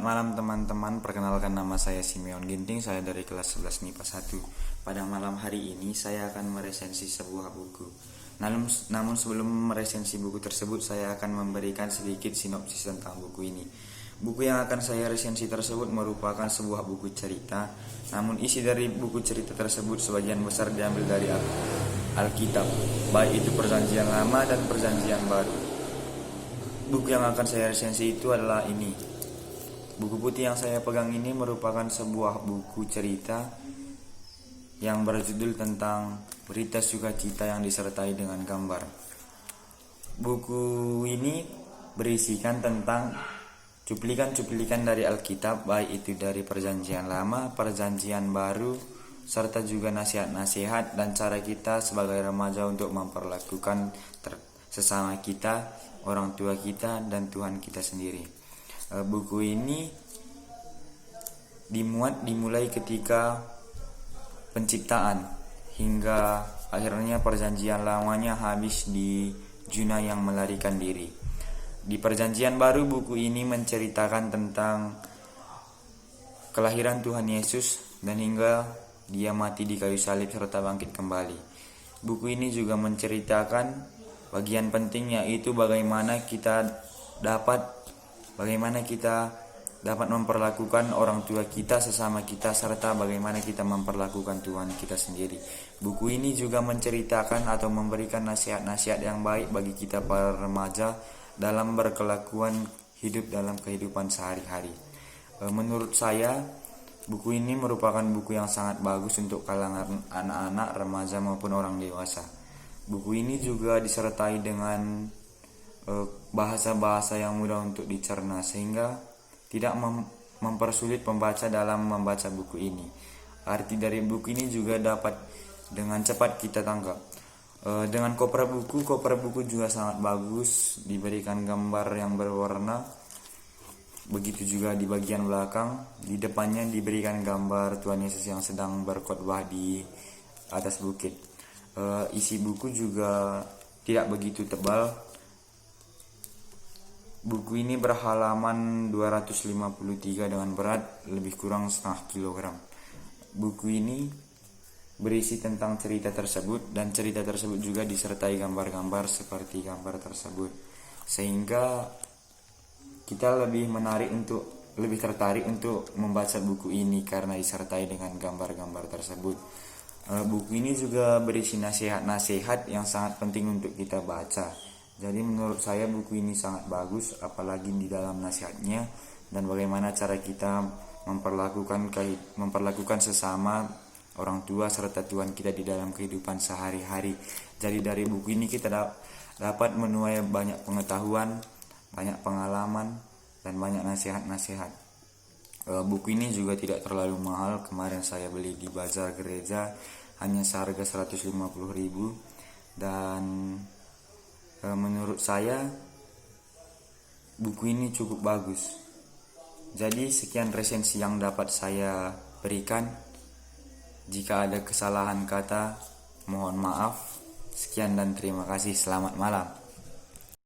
malam teman-teman, perkenalkan nama saya Simeon Ginting, saya dari kelas 11 MIPA 1. Pada malam hari ini saya akan meresensi sebuah buku. Namun sebelum meresensi buku tersebut, saya akan memberikan sedikit sinopsis tentang buku ini. Buku yang akan saya resensi tersebut merupakan sebuah buku cerita. Namun isi dari buku cerita tersebut sebagian besar diambil dari Alkitab, baik itu Perjanjian Lama dan Perjanjian Baru. Buku yang akan saya resensi itu adalah ini. Buku putih yang saya pegang ini merupakan sebuah buku cerita yang berjudul tentang berita sukacita yang disertai dengan gambar. Buku ini berisikan tentang cuplikan-cuplikan dari Alkitab, baik itu dari Perjanjian Lama, Perjanjian Baru, serta juga nasihat-nasihat dan cara kita sebagai remaja untuk memperlakukan sesama kita, orang tua kita, dan Tuhan kita sendiri. Buku ini dimulai ketika penciptaan hingga akhirnya Perjanjian Lamanya habis di Juna yang melarikan diri. Di Perjanjian Baru, buku ini menceritakan tentang kelahiran Tuhan Yesus dan hingga dia mati di kayu salib serta bangkit kembali. Buku ini juga menceritakan bagian penting, yaitu bagaimana kita dapat memperlakukan orang tua kita, sesama kita, serta bagaimana kita memperlakukan Tuhan kita sendiri. Buku ini juga menceritakan atau memberikan nasihat-nasihat yang baik bagi kita para remaja dalam berkelakuan hidup dalam kehidupan sehari-hari. Menurut saya, buku ini merupakan buku yang sangat bagus untuk kalangan anak-anak, remaja maupun orang dewasa. Buku ini juga disertai dengan bahasa-bahasa yang mudah untuk dicerna sehingga tidak mempersulit pembaca dalam membaca buku ini. Arti dari buku ini juga dapat dengan cepat kita tangkap. Dengan cover buku juga sangat bagus, diberikan gambar yang berwarna. Begitu juga di bagian belakang, di depannya diberikan gambar Tuhan Yesus yang sedang berkhotbah di atas bukit. Isi buku juga tidak begitu tebal. Buku ini berhalaman 253 dengan berat lebih kurang setengah kilogram. Buku ini berisi tentang cerita tersebut, dan cerita tersebut juga disertai gambar-gambar seperti gambar tersebut, sehingga kita lebih tertarik untuk membaca buku ini karena disertai dengan gambar-gambar tersebut. Buku ini juga berisi nasihat-nasihat yang sangat penting untuk kita baca. Jadi menurut saya buku ini sangat bagus, apalagi di dalam nasihatnya dan bagaimana cara kita memperlakukan sesama, orang tua, serta Tuhan kita di dalam kehidupan sehari-hari. Jadi dari buku ini kita dapat menuai banyak pengetahuan, banyak pengalaman, dan banyak nasihat-nasihat. Buku ini juga tidak terlalu mahal. Kemarin saya beli di bazar gereja hanya seharga 150.000, dan menurut saya buku ini cukup bagus. Jadi sekian resensi yang dapat saya berikan. Jika ada kesalahan kata, mohon maaf. Sekian dan terima kasih. Selamat malam.